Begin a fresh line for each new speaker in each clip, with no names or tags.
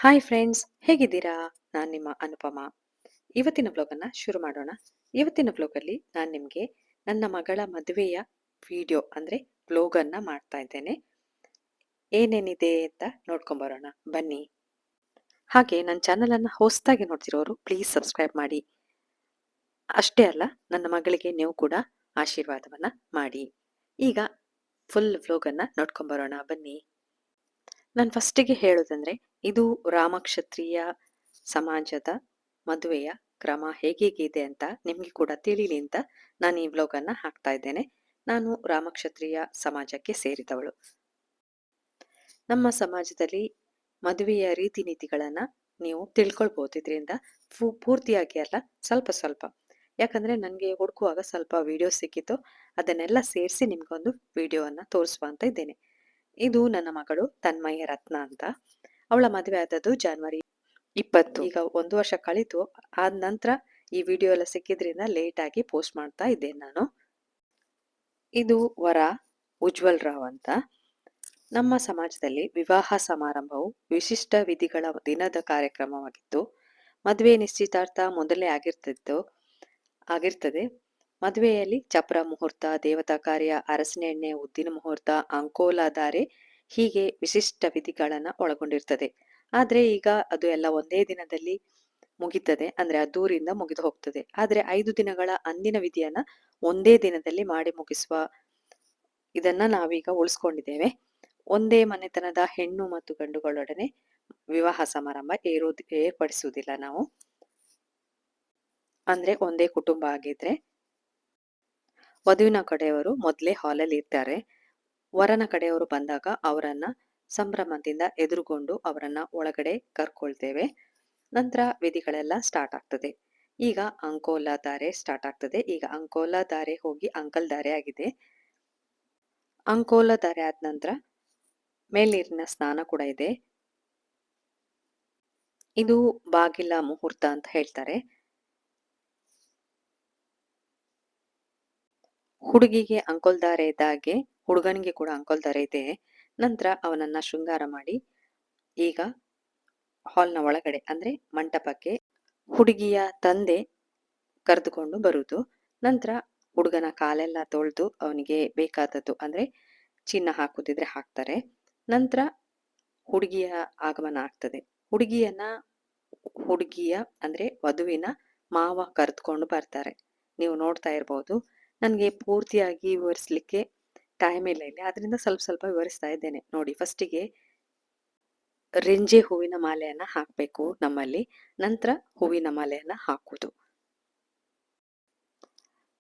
Hi friends, ಹೇಗಿದ್ದೀರಾ? ನಾನು ನಿಮ್ಮ ಅನುಪಮ. ಇವತ್ತಿನ ವ್ಲಾಗನ್ನು ಶುರು ಮಾಡೋಣ. ಇವತ್ತಿನ ವ್ಲಾಗಲ್ಲಿ ನಾನು ನಿಮಗೆ ನನ್ನ ಮಗಳ ಮದುವೆಯ ವಿಡಿಯೋ ಅಂದರೆ ವ್ಲಾಗನ್ನು ಮಾಡ್ತಾ ಇದ್ದೇನೆ. ಏನೇನಿದೆ ಅಂತ ನೋಡ್ಕೊಂಬರೋಣ ಬನ್ನಿ. ಹಾಗೆ ನನ್ನ ಚಾನಲನ್ನು ಹೊಸದಾಗಿ ನೋಡ್ತಿರೋರು ಪ್ಲೀಸ್ ಸಬ್ಸ್ಕ್ರೈಬ್ ಮಾಡಿ. ಅಷ್ಟೇ ಅಲ್ಲ, ನನ್ನ ಮಗಳಿಗೆ ನೀವು ಕೂಡ ಆಶೀರ್ವಾದವನ್ನು ಮಾಡಿ. ಈಗ ಫುಲ್ ವ್ಲಾಗನ್ನು ನೋಡ್ಕೊಂಬರೋಣ ಬನ್ನಿ. ನಾನು ಫಸ್ಟಿಗೆ ಹೇಳೋದಂದ್ರೆ, ಇದು ರಾಮಕ್ಷತ್ರಿಯ ಸಮಾಜದ ಮದುವೆಯ ಕ್ರಮ ಹೇಗಿದೆ ಅಂತ ನಿಮಗೆ ಕೂಡ ತಿಳಿಲಿ ಅಂತ ನಾನು ಈ ವ್ಲಾಗನ್ನು ಹಾಕ್ತಾ ಇದ್ದೇನೆ. ನಾನು ರಾಮಕ್ಷತ್ರಿಯ ಸಮಾಜಕ್ಕೆ ಸೇರಿದವಳು. ನಮ್ಮ ಸಮಾಜದಲ್ಲಿ ಮದುವೆಯ ರೀತಿ ನೀತಿಗಳನ್ನು ನೀವು ತಿಳ್ಕೊಳ್ಬೋದು. ಇದರಿಂದ ಪೂರ್ತಿಯಾಗಿ ಅಲ್ಲ, ಸ್ವಲ್ಪ ಸ್ವಲ್ಪ. ಯಾಕಂದರೆ ನನಗೆ ಹುಡುಕುವಾಗ ಸ್ವಲ್ಪ ವಿಡಿಯೋ ಸಿಕ್ಕಿತ್ತು, ಅದನ್ನೆಲ್ಲ ಸೇರಿಸಿ ನಿಮಗೊಂದು ವಿಡಿಯೋವನ್ನು ತೋರಿಸುವ ಅಂತ ಇದ್ದೇನೆ. ಇದು ನನ್ನ ಮಗಳು ತನ್ಮಯ ರತ್ನ ಅಂತ. ಅವಳ ಮದುವೆ ಆದದ್ದು January 20. ಈಗ 1 ವರ್ಷ ಕಳಿತು. ಆದ ನಂತರ ಈ ವಿಡಿಯೋ ಎಲ್ಲ ಸಿಕ್ಕಿದ್ರಿಂದ ಲೇಟ್ ಆಗಿ ಪೋಸ್ಟ್ ಮಾಡ್ತಾ ಇದ್ದೇನೆ ನಾನು. ಇದು ವರ ಉಜ್ವಲ್ ರಾವ್ ಅಂತ. ನಮ್ಮ ಸಮಾಜದಲ್ಲಿ ವಿವಾಹ ಸಮಾರಂಭವು ವಿಶಿಷ್ಟ ವಿಧಿಗಳ ದಿನದ ಕಾರ್ಯಕ್ರಮವಾಗಿತ್ತು. ಮದುವೆ ನಿಶ್ಚಿತಾರ್ಥ ಮೊದಲೇ ಆಗಿರ್ತದೆ. ಮದುವೆಯಲ್ಲಿ ಚಪ್ರ ಮುಹೂರ್ತ, ದೇವತಾ ಕಾರ್ಯ, ಅರಸಿನ ಎಣ್ಣೆ, ಉದ್ದಿನ ಮುಹೂರ್ತ, ಅಂಕೋಲಾ ಧಾರೆ ಹೀಗೆ ವಿಶಿಷ್ಟ ವಿಧಿಗಳನ್ನ ಒಳಗೊಂಡಿರ್ತದೆ. ಆದ್ರೆ ಈಗ ಅದು ಎಲ್ಲ ಒಂದೇ ದಿನದಲ್ಲಿ ಮುಗಿತದೆ, ಅಂದ್ರೆ ಅದ್ದೂರಿಂದ ಮುಗಿದು ಹೋಗ್ತದೆ. ಆದ್ರೆ 5 ದಿನಗಳ ಅಂದಿನ ವಿಧಿಯನ್ನ ಒಂದೇ ದಿನದಲ್ಲಿ ಮಾಡಿ ಮುಗಿಸುವ ಇದನ್ನ ನಾವೀಗ ಉಳಿಸ್ಕೊಂಡಿದ್ದೇವೆ. ಒಂದೇ ಮನೆತನದ ಹೆಣ್ಣು ಮತ್ತು ಗಂಡುಗಳೊಡನೆ ವಿವಾಹ ಸಮಾರಂಭ ಏರ್ಪಡಿಸುವುದಿಲ್ಲ ನಾವು. ಅಂದ್ರೆ ಒಂದೇ ಕುಟುಂಬ ಆಗಿದ್ರೆ ವಧುವಿನ ಕಡೆಯವರು ಮೊದಲೇ ಹಾಲಲ್ಲಿ ಇರ್ತಾರೆ. ವರನ ಕಡೆಯವರು ಬಂದಾಗ ಅವರನ್ನ ಸಂಭ್ರಮದಿಂದ ಎದುರುಗೊಂಡು ಅವರನ್ನ ಒಳಗಡೆ ಕರ್ಕೊಳ್ತೇವೆ. ನಂತರ ವಿಧಿಗಳೆಲ್ಲ ಸ್ಟಾರ್ಟ್ ಆಗ್ತದೆ. ಈಗ ಅಂಕೋಲಾ ಧಾರೆ ಸ್ಟಾರ್ಟ್ ಆಗ್ತದೆ. ಈಗ ಅಂಕೋಲಾ ಧಾರೆ ಹೋಗಿ ಅಂಕಲ್ ಧಾರೆ ಆಗಿದೆ. ಅಂಕೋಲಾ ಧಾರೆ ಆದ ನಂತರ ಮೇಲ್ನೀರಿನ ಸ್ನಾನ ಕೂಡ ಇದೆ. ಇದು ಬಾಗಿಲ ಮುಹೂರ್ತ ಅಂತ ಹೇಳ್ತಾರೆ. ಹುಡುಗಿಗೆ ಅಂಕೋಲ್ ಧಾರೆ ಇದ್ದಾಗೆ ಹುಡುಗನಿಗೆ ಕೂಡ ಅಂಕೋಲ್ ಧಾರೆ ಇದೆ. ನಂತರ ಅವನನ್ನ ಶೃಂಗಾರ ಮಾಡಿ ಈಗ ಹಾಲ್ನ ಒಳಗಡೆ ಅಂದ್ರೆ ಮಂಟಪಕ್ಕೆ ಹುಡುಗಿಯ ತಂದೆ ಕರೆದುಕೊಂಡು ಬರುವುದು. ನಂತರ ಹುಡುಗನ ಕಾಲೆಲ್ಲ ತೊಳೆದು ಅವನಿಗೆ ಬೇಕಾದದ್ದು ಅಂದ್ರೆ ಚಿನ್ನ ಹಾಕುದಿದ್ರೆ ಹಾಕ್ತಾರೆ. ನಂತರ ಹುಡುಗಿಯ ಆಗಮನ ಆಗ್ತದೆ. ಹುಡುಗಿಯ ಅಂದ್ರೆ ವಧುವಿನ ಮಾವ ಕರೆದುಕೊಂಡು ಬರ್ತಾರೆ. ನೀವು ನೋಡ್ತಾ ಇರ್ಬೋದು. ನನಗೆ ಪೂರ್ತಿಯಾಗಿ ವಿವರಿಸ್ಲಿಕ್ಕೆ ಟೈಮ್ ಇಲ್ಲ ಇಲ್ಲಿ, ಆದ್ರಿಂದ ಸ್ವಲ್ಪ ಸ್ವಲ್ಪ ವಿವರಿಸ್ತಾ ಇದ್ದೇನೆ ನೋಡಿ. ಫಸ್ಟಿಗೆ ರೆಂಜೆ ಹೂವಿನ ಮಾಲೆಯನ್ನ ಹಾಕಬೇಕು ನಮ್ಮಲ್ಲಿ. ನಂತರ ಹೂವಿನ ಮಾಲೆಯನ್ನ ಹಾಕುವುದು.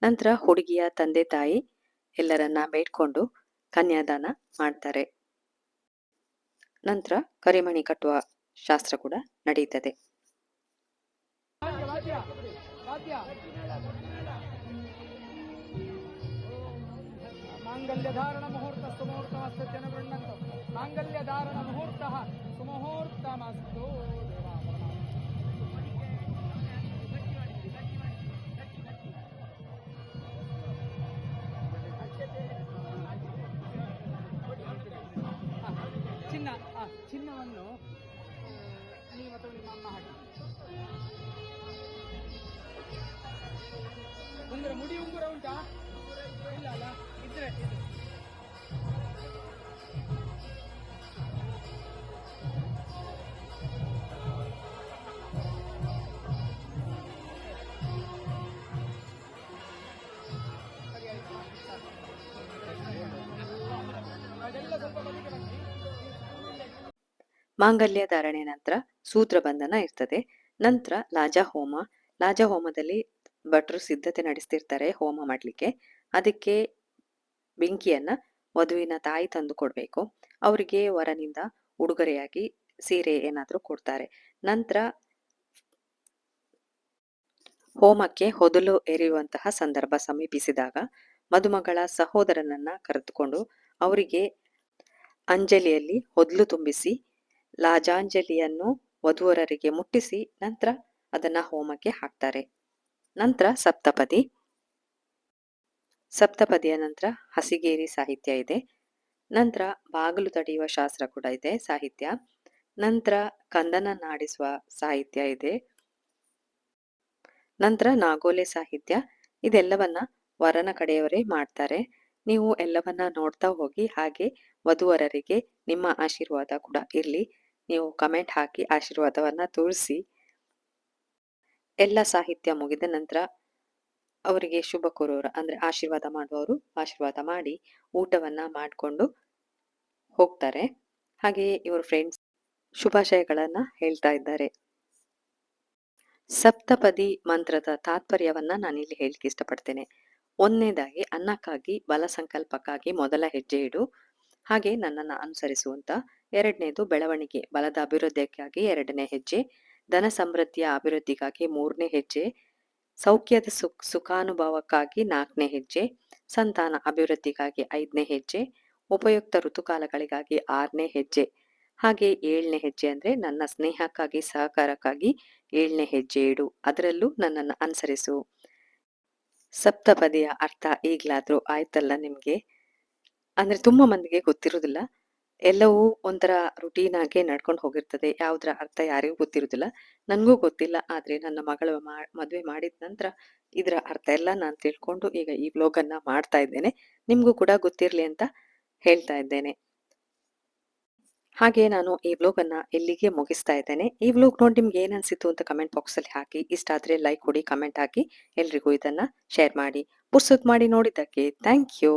ನಂತರ ಹುಡುಗಿಯ ತಂದೆ ತಾಯಿ ಎಲ್ಲರನ್ನ ಬೇಡ್ಕೊಂಡು ಕನ್ಯಾದಾನ ಮಾಡ್ತಾರೆ. ನಂತರ ಕರಿಮಣಿ ಕಟ್ಟುವ ಶಾಸ್ತ್ರ ಕೂಡ ನಡೀತದೆ.
ಮಾಂಗಲ್ಯಧಾರಣ ಮುಹೂರ್ತ ಸುಮುಹೂರ್ತಮಸ್ತು ಜನಗೃಹ್ಣಂತು. ಮಾಂಗಲ್ಯಧಾರಣ ಮುಹೂರ್ತ ಸುಮುಹೂರ್ತಮಸ್ತು. ಚಿನ್ನವನ್ನು ನೀವು ಅಥವಾ ನಿಮ್ಮ ಅಮ್ಮ ಹಾಕಿ. ಮುಡಿ ಉಂಗುರ ಉಂಟಾ? ಇಲ್ಲ ಅಲ್ಲ, ಇದ್ರೆ
ಮಾಂಗಲ್ಯ ಧಾರಣೆ ನಂತರ ಸೂತ್ರ ಬಂಧನ ಇರ್ತದೆ. ನಂತರ ಲಾಜಾ ಹೋಮದಲ್ಲಿ ಭಟ್ರು ಸಿದ್ಧತೆ ನಡೆಸ್ತಿರ್ತಾರೆ ಹೋಮ ಮಾಡ್ಲಿಕ್ಕೆ. ಅದಕ್ಕೆ ಬೆಂಕಿಯನ್ನ ವಧುವಿನ ತಾಯಿ ತಂದು ಕೊಡ್ಬೇಕು. ಅವರಿಗೆ ವರನಿಂದ ಉಡುಗೊರೆಯಾಗಿ ಸೀರೆ ಏನಾದ್ರೂ ಕೊಡ್ತಾರೆ. ನಂತರ ಹೋಮಕ್ಕೆ ಹೊದಲು ಎರೆಯುವಂತಹ ಸಂದರ್ಭ ಸಮೀಪಿಸಿದಾಗ ಮದುಮಗಳ ಸಹೋದರನನ್ನ ಕರೆದುಕೊಂಡು ಅವರಿಗೆ ಅಂಜಲಿಯಲ್ಲಿ ಹೊದಲು ತುಂಬಿಸಿ ಲಾಜಾಂಜಲಿಯನ್ನು ವಧುವರರಿಗೆ ಮುಟ್ಟಿಸಿ ನಂತರ ಅದನ್ನ ಹೋಮಕ್ಕೆ ಹಾಕ್ತಾರೆ. ನಂತರ ಸಪ್ತಪದಿಯ ನಂತರ ಹಸಿಗೇರಿ ಸಾಹಿತ್ಯ ಇದೆ. ನಂತರ ಬಾಗಿಲು ತಡೆಯುವ ಶಾಸ್ತ್ರ ಕೂಡ ಇದೆ ಸಾಹಿತ್ಯ. ನಂತರ ಕಂದನನ್ನಾಡಿಸುವ ಸಾಹಿತ್ಯ ಇದೆ. ನಂತರ ನಾಗೋಲೆ ಸಾಹಿತ್ಯ. ಇದೆಲ್ಲವನ್ನ ವರನ ಕಡೆಯವರೇ ಮಾಡ್ತಾರೆ. ನೀವು ಎಲ್ಲವನ್ನ ನೋಡ್ತಾ ಹೋಗಿ. ಹಾಗೆ ವಧುವರರಿಗೆ ನಿಮ್ಮ ಆಶೀರ್ವಾದ ಕೂಡ ಇರ್ಲಿ. ನೀವು ಕಮೆಂಟ್ ಹಾಕಿ ಆಶೀರ್ವಾದವನ್ನ ತೋರಿಸಿ. ಎಲ್ಲ ಸಾಹಿತ್ಯ ಮುಗಿದ ನಂತರ ಅವರಿಗೆ ಶುಭ ಕೋರೋರು ಅಂದ್ರೆ ಆಶೀರ್ವಾದ ಮಾಡುವವರು ಆಶೀರ್ವಾದ ಮಾಡಿ ಊಟವನ್ನ ಮಾಡಿಕೊಂಡು ಹೋಗ್ತಾರೆ. ಹಾಗೆಯೇ ಇವ್ರ ಫ್ರೆಂಡ್ಸ್ ಶುಭಾಶಯಗಳನ್ನ ಹೇಳ್ತಾ ಇದ್ದಾರೆ. ಸಪ್ತಪದಿ ಮಂತ್ರದ ತಾತ್ಪರ್ಯವನ್ನ ನಾನಿಲ್ಲಿ ಹೇಳಿಕ್ಕೆ ಇಷ್ಟಪಡ್ತೇನೆ. ಒಂದನೇದಾಗಿ ಅನ್ನಕ್ಕಾಗಿ ಬಲ ಸಂಕಲ್ಪಕ್ಕಾಗಿ ಮೊದಲ ಹೆಜ್ಜೆ ಇಡು. ಹಾಗೆ ನನ್ನನ್ನು ಅನುಸರಿಸುವಂತ. ಎರಡನೇದು ಬೆಳವಣಿಗೆ ಬಲದ ಅಭಿವೃದ್ಧಿಗಾಗಿ ಎರಡನೇ ಹೆಜ್ಜೆ. ಧನ ಸಮೃದ್ಧಿಯ ಅಭಿವೃದ್ಧಿಗಾಗಿ ಮೂರನೇ ಹೆಜ್ಜೆ. ಸೌಖ್ಯದ ಸುಖಾನುಭವಕ್ಕಾಗಿ ನಾಲ್ಕನೇ ಹೆಜ್ಜೆ. ಸಂತಾನ ಅಭಿವೃದ್ಧಿಗಾಗಿ ಐದನೇ ಹೆಜ್ಜೆ. ಉಪಯುಕ್ತ ಋತುಕಾಲಗಳಿಗಾಗಿ ಆರನೇ ಹೆಜ್ಜೆ. ಹಾಗೆ ಏಳನೇ ಹೆಜ್ಜೆ ಅಂದ್ರೆ ನನ್ನ ಸ್ನೇಹಕ್ಕಾಗಿ ಸಹಕಾರಕ್ಕಾಗಿ ಏಳನೇ ಹೆಜ್ಜೆ ಇಡು. ಅದರಲ್ಲೂ ನನ್ನನ್ನು ಅನುಸರಿಸು. ಸಪ್ತಪದಿಯ ಅರ್ಥ ಈಗ್ಲಾದ್ರೂ ಆಯ್ತಲ್ಲ ನಿಮ್ಗೆ? ಅಂದ್ರೆ ತುಂಬಾ ಮಂದಿಗೆ ಗೊತ್ತಿರುವುದಿಲ್ಲ. ಎಲ್ಲವೂ ಒಂಥರ ರುಟೀನ್ ಆಗಿ ನಡ್ಕೊಂಡು ಹೋಗಿರ್ತದೆ. ಯಾವುದರ ಅರ್ಥ ಯಾರಿಗೂ ಗೊತ್ತಿರುವುದಿಲ್ಲ. ನನಗೂ ಗೊತ್ತಿಲ್ಲ. ಆದ್ರೆ ನನ್ನ ಮಗಳ ಮದುವೆ ಮಾಡಿದ ನಂತರ ಇದರ ಅರ್ಥ ಎಲ್ಲ ನಾನು ತಿಳ್ಕೊಂಡು ಈಗ ಈ ವ್ಲಾಗನ್ನ ಮಾಡ್ತಾ ಇದ್ದೇನೆ. ನಿಮ್ಗೂ ಕೂಡ ಗೊತ್ತಿರಲಿ ಅಂತ ಹೇಳ್ತಾ ಇದ್ದೇನೆ. ಹಾಗೆ ನಾನು ಈ ವ್ಲಾಗನ್ನ ಇಲ್ಲಿಗೆ ಮುಗಿಸ್ತಾ ಇದ್ದೇನೆ. ಈ ವ್ಲಾಗ್ ನೋಡಿ ನಿಮ್ಗೆ ಏನ್ ಅನ್ಸಿತ್ತು ಅಂತ ಕಮೆಂಟ್ ಬಾಕ್ಸ್ ಅಲ್ಲಿ ಹಾಕಿ. ಇಷ್ಟ ಆದ್ರೆ ಲೈಕ್ ಕೊಡಿ, ಕಮೆಂಟ್ ಹಾಕಿ, ಎಲ್ರಿಗೂ ಇದನ್ನ ಶೇರ್ ಮಾಡಿ. ಪುರ್ಸೊತ್ ಮಾಡಿ ನೋಡಿದ್ದಕ್ಕೆ ಥ್ಯಾಂಕ್ ಯು.